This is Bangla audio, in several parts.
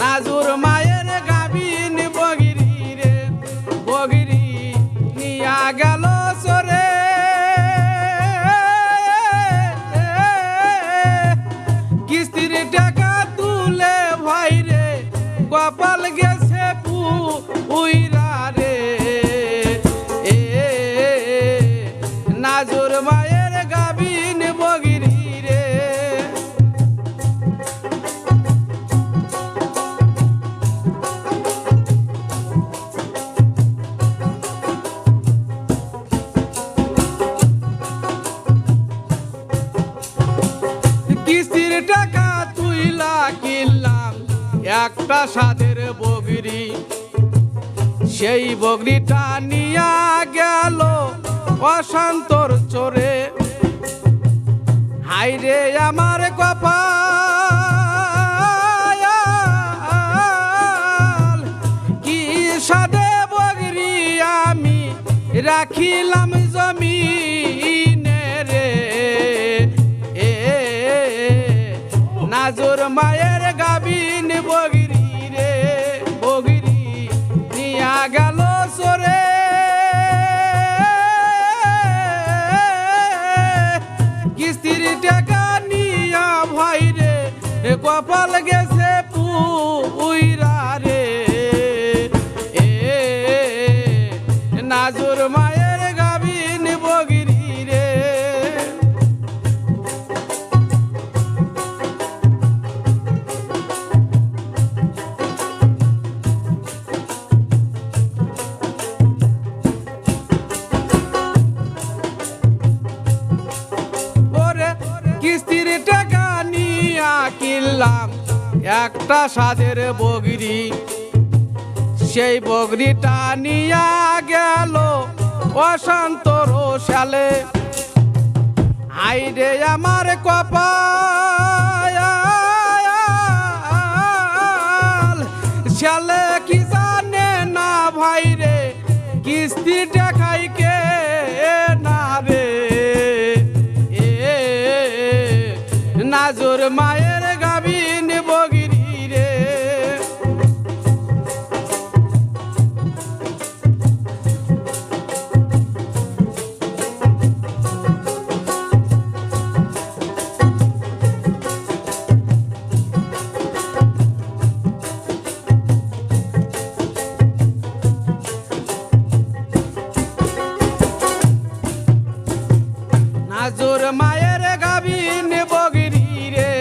নাজুর মায়ের গাবিন বগিরি রে বগিরি নিয়া গেল সরে কিস্তির টাকা তুলে ভাই রে কপাল গেছে পুইরা রে নাজুর মায়ের গাবিন বগিরি রে কিস্তির টাকা তুইলা কিনলাম একটা সাধের বগরি সেই বগরিটা নিয়া গেল অশান্তর চোরে হাইরে আমার কপাল কি সাধে বগরি আমি রাখিলাম জমিনে রে নাজুর মায়ের গাবিন বগিরি রে বগিরি নিয়া গেল সরে কিস্তির টাকা নিয়া ভাই রে কপাল গেছে পুইরা রে নাজুর মায়ের গাবিন বগিরি রে কিস্তির টাকা নিয়া কিনলাম একটা সাধের বগরি সেই বগরিটা নিয়া গেল অশান্তর সালে হাইরে আমার কপাল সালে কি জানে না ভাই রে কিস্তি টাকাই কে না রে নাজুর মায়ের গাবিন বগিরি রে নাজুর মায়ের গাবিন বগিরি রে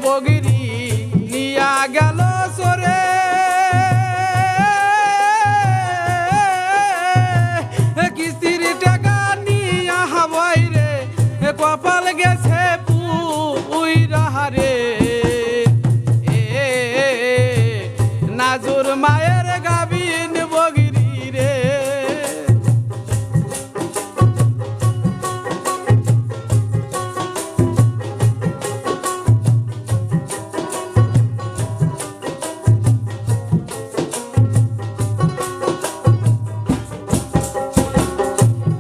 বগিরি নিয়া গেল সরে কিস্তির টাকা নিয়া ভাই রে কপাল গেছে পুইরা রে নাজুর মায়ের গাবিন বগিরি রে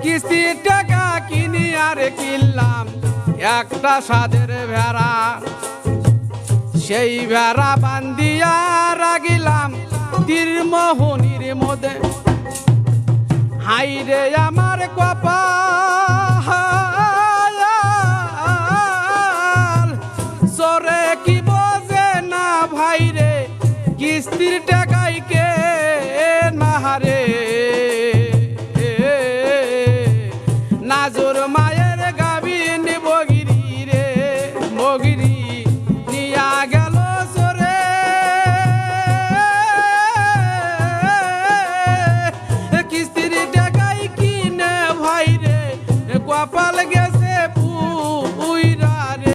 কিস্তির টাকা কিনি আর কিনলাম একটা সাধের ভেড়া সেই ভেড়া বান্ধিয়া রাখিলাম তীরমোহনীর মধ্যে হাইরে আমার কপাল সরে কি বোঝে না ভাই রে কিস্তির টাকাই কে না রে নাজুর